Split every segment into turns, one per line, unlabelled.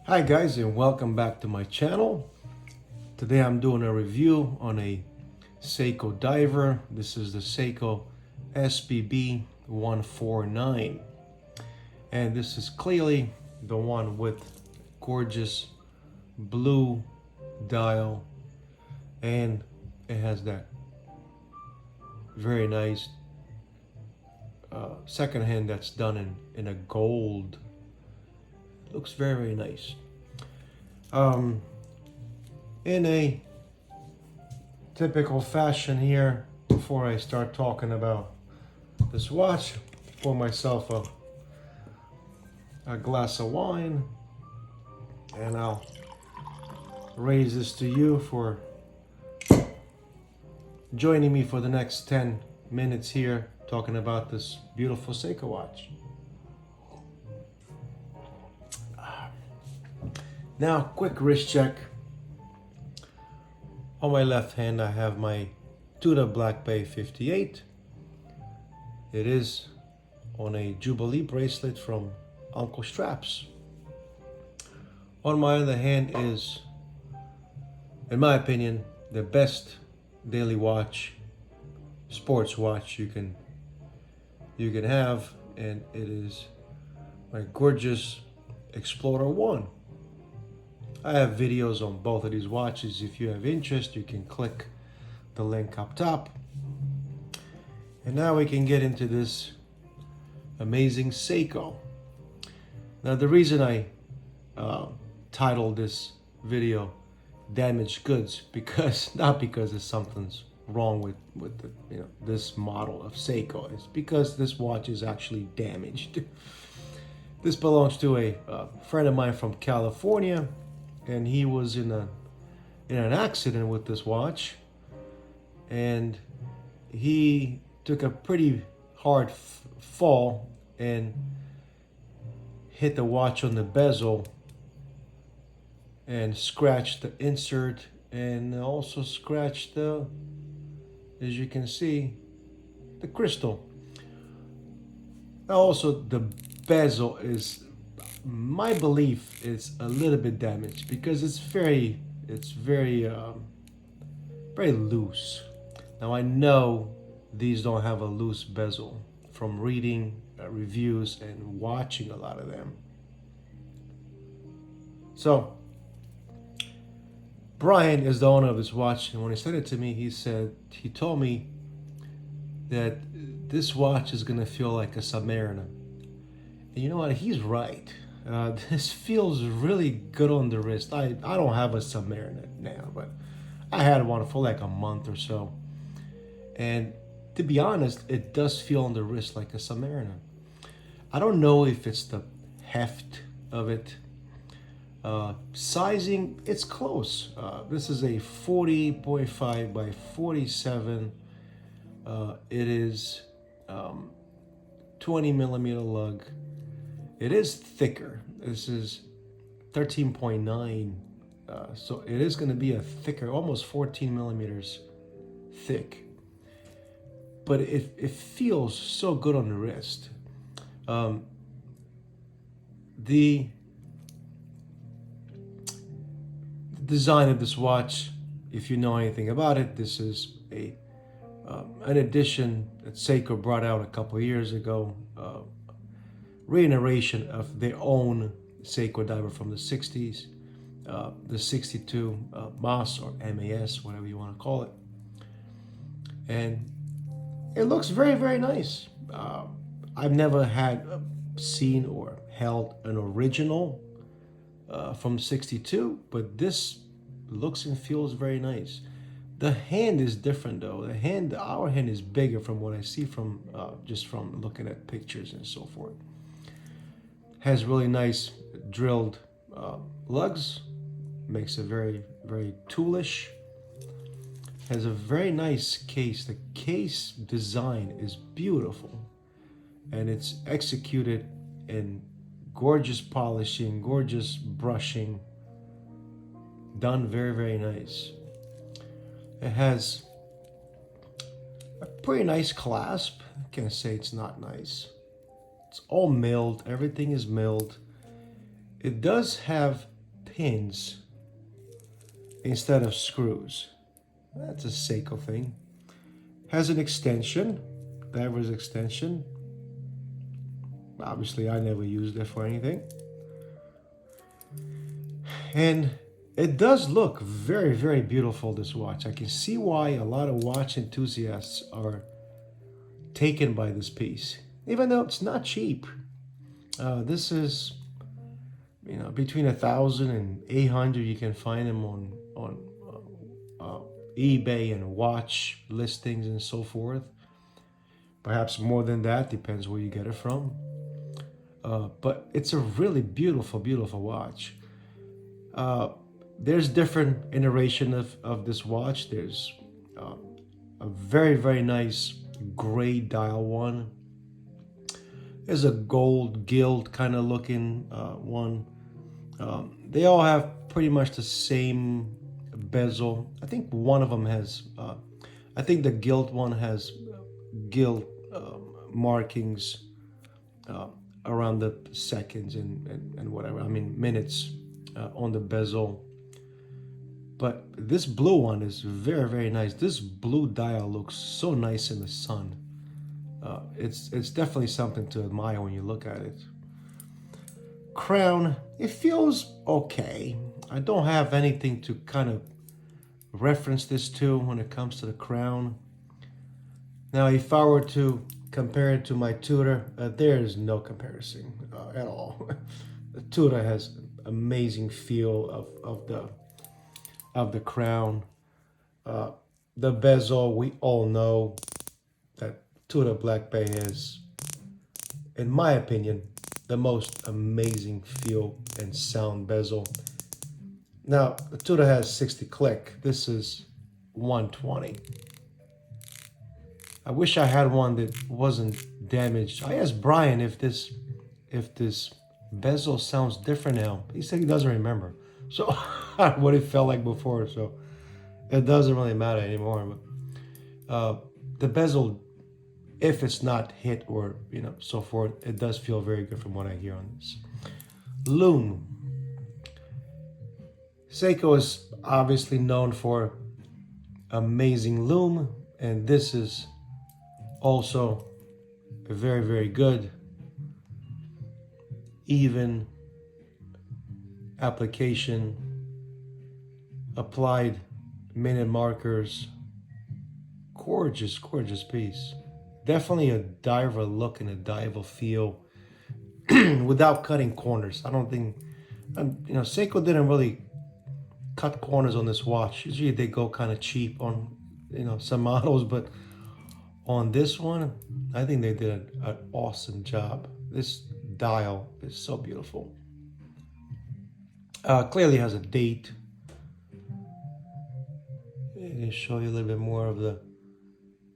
Hi guys, and welcome back to my channel. Today I'm doing a review on a Seikodiver. This is the Seiko SPB149, and this is clearly the one with gorgeous blue dial, and it has that very nice second hand that's done in a gold. Looks very, very nice. In a typical fashion here, before I start talking about this watch, pour myself a glass of wine, and I'll raise this to you for joining me for the next 10 minutes here talking about this beautiful Seiko watch. Now, quick wrist check. On my left hand, I have my Tudor Black Bay 58. It is on a Jubilee bracelet from Uncle Straps. On my other hand is, in my opinion, the best daily watch, sports watch you can have, and it is my gorgeous Explorer 1. I have videos on both of these watches. If you have interest, you can click the link up top. And now we can get into this amazing Seiko. Now, the reason I titled this video "Damaged Goods," not because there's something's wrong with the, this model of Seiko. It's because this watch is actually damaged. This belongs to a friend of mine from California, and he was in an accident with this watch, and he took a pretty hard fall and hit the watch on the bezel and scratched the insert, and also scratched the, as you can see, the crystal. Also, the bezel is, my belief, is a little bit damaged because it's very loose. Now, I know these don't have a loose bezel from reading reviews and watching a lot of them. So Brian is the owner of this watch, and when he said it to me, he told me that this watch is gonna feel like a Submariner. And you know what? He's right. This feels really good on the wrist. I don't have a Submariner now, but I had one for like a month or so. And to be honest, it does feel on the wrist like a Submariner. I don't know if it's the heft of it. Sizing, it's close. This is a 40.5 by 47. It is 20 millimeter lug. It is thicker. This is 13.9. So it is going to be a thicker, almost 14 millimeters thick. But it feels so good on the wrist. The design of this watch, if you know anything about it, this is an edition that Seiko brought out a couple of years ago, reiteration of their own Seikodiver from the 60s, the 62 MAS or MAS, whatever you want to call it. And it looks very, very nice. I've never seen or held an original from 62, but this looks and feels very nice. The hand is different though. Our hand is bigger from what I see from just from looking at pictures and so forth. Has really nice drilled lugs, makes it very, very toolish. Has a very nice case. The case design is beautiful, and it's executed in gorgeous polishing, gorgeous brushing, done very, very nice. It has a pretty nice clasp. I can't say it's not nice. It's all milled. Everything is milled. It does have pins instead of screws. That's a Seiko thing. Has an extension, diver's extension. Obviously, I never used it for anything. And it does look very, very beautiful, this watch. I can see why a lot of watch enthusiasts are taken by this piece, even though it's not cheap. This is, between 1,000 and 800. You can find them on eBay and watch listings and so forth. Perhaps more than that, depends where you get it from. But it's a really beautiful, beautiful watch. There's different iteration of this watch. There's a very, very nice gray dial one. There's a gold gilt kind of looking one. They all have pretty much the same bezel. I think one of them has, I think the gilt one has gilt markings around the seconds and whatever, minutes on the bezel. But this blue one is very, very nice. This blue dial looks so nice in the sun. It's definitely something to admire when you look at it. Crown, it feels okay. I don't have anything to kind of reference this to when it comes to the crown. Now, if I were to compare it to my Tudor, there is no comparison at all. The Tudor has amazing feel of the crown. The bezel, we all know that Tudor Black Bay has, in my opinion, the most amazing feel and sound bezel. Now, the Tudor has 60 click. This is 120. I wish I had one that wasn't damaged. I asked Brian if this bezel sounds different now. He said he doesn't remember. So what it felt like before. So it doesn't really matter anymore. But the bezel, if it's not hit or so forth, it does feel very good from what I hear on this. Lume. Seiko is obviously known for amazing lume, and this is also very, very good. Even application, applied minute markers. Gorgeous, gorgeous piece. Definitely a diver look and a diver feel without cutting corners. I don't think, Seiko didn't really cut corners on this watch. Usually they go kind of cheap on, some models, but on this one, I think they did an awesome job. This dial is so beautiful. Clearly has a date. I'm going to show you a little bit more of the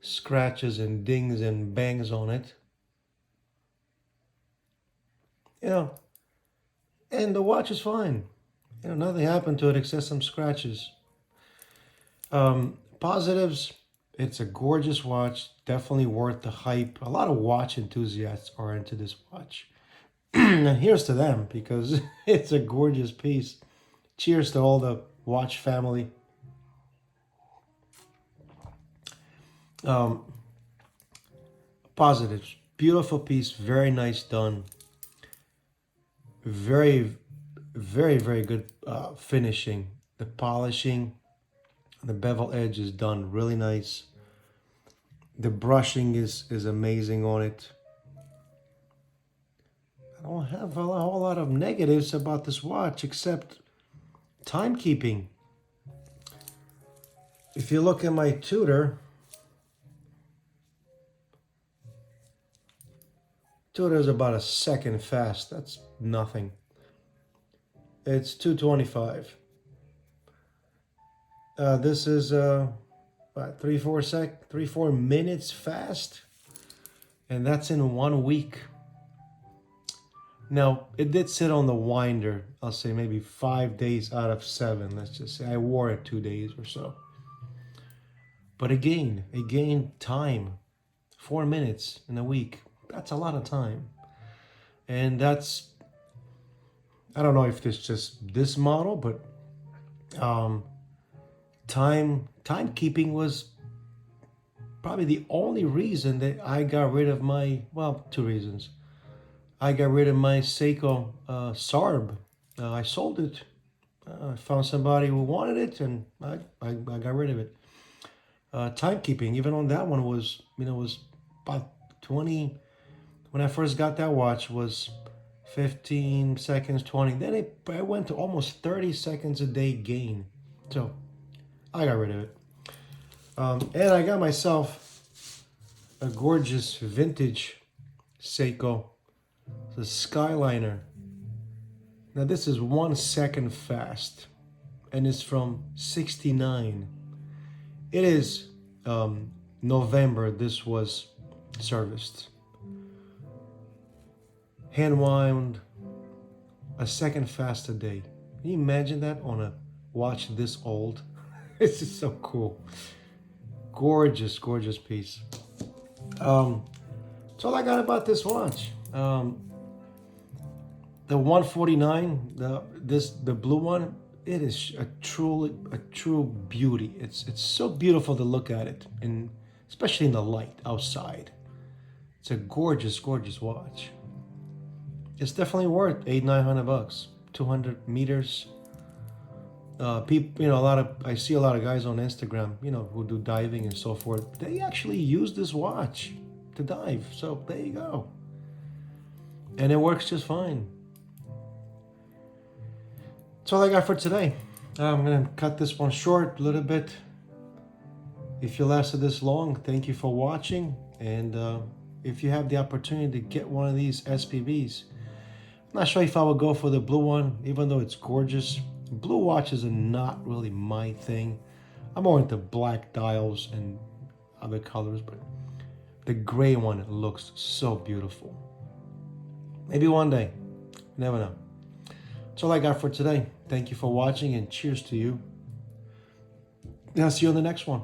scratches and dings and bangs on it. And the watch is fine. Nothing happened to it except some scratches. Positives, it's a gorgeous watch, definitely worth the hype. A lot of watch enthusiasts are into this watch. And here's to them, because it's a gorgeous piece. Cheers to all the watch family. Positives, beautiful piece, very nice done. Very, very, very good finishing. The polishing, the bevel edge is done really nice. The brushing is amazing on it. I don't have a whole lot of negatives about this watch except timekeeping. If you look at my Tudor, is about a second fast. That's nothing. It's 225. This is about 3-4 minutes fast, and that's in 1 week. Now, it did sit on the winder, I'll say maybe 5 days out of 7. Let's just say I wore it 2 days or so. But again, time, 4 minutes in a week. That's a lot of time. And that's, I don't know if it's just this model, but um, timekeeping was probably the only reason that I got rid of my, well, two reasons. I got rid of my Seiko SARB. I sold it. I found somebody who wanted it, and I got rid of it. Timekeeping, even on that one, was, was about 20. When I first got that watch, was 15 seconds, 20. Then I went to almost 30 seconds a day gain. So I got rid of it. And I got myself a gorgeous vintage Seiko, the Skyliner. Now this is 1 second fast, and it's from '69. It is November. This was serviced. Hand wound, a second fast a day. Can you imagine that on a watch this old? This is so cool. Gorgeous, gorgeous piece. That's all I got about this watch. The 149, the blue one, it is a true beauty. It's so beautiful to look at it, and especially in the light outside. It's a gorgeous, gorgeous watch. It's definitely worth $800-900. 200 meters. People, I see a lot of guys on Instagram, who do diving and so forth. They actually use this watch to dive. So there you go. And it works just fine. That's all I got for today. I'm gonna cut this one short a little bit. If you lasted this long, thank you for watching. And if you have the opportunity to get one of these SPBs, I'm not sure if I would go for the blue one, even though it's gorgeous. Blue watches are not really my thing. I'm more into black dials and other colors, but the gray one looks so beautiful. Maybe one day, you never know. That's all I got for today. Thank you for watching, and cheers to you. And I'll see you on the next one.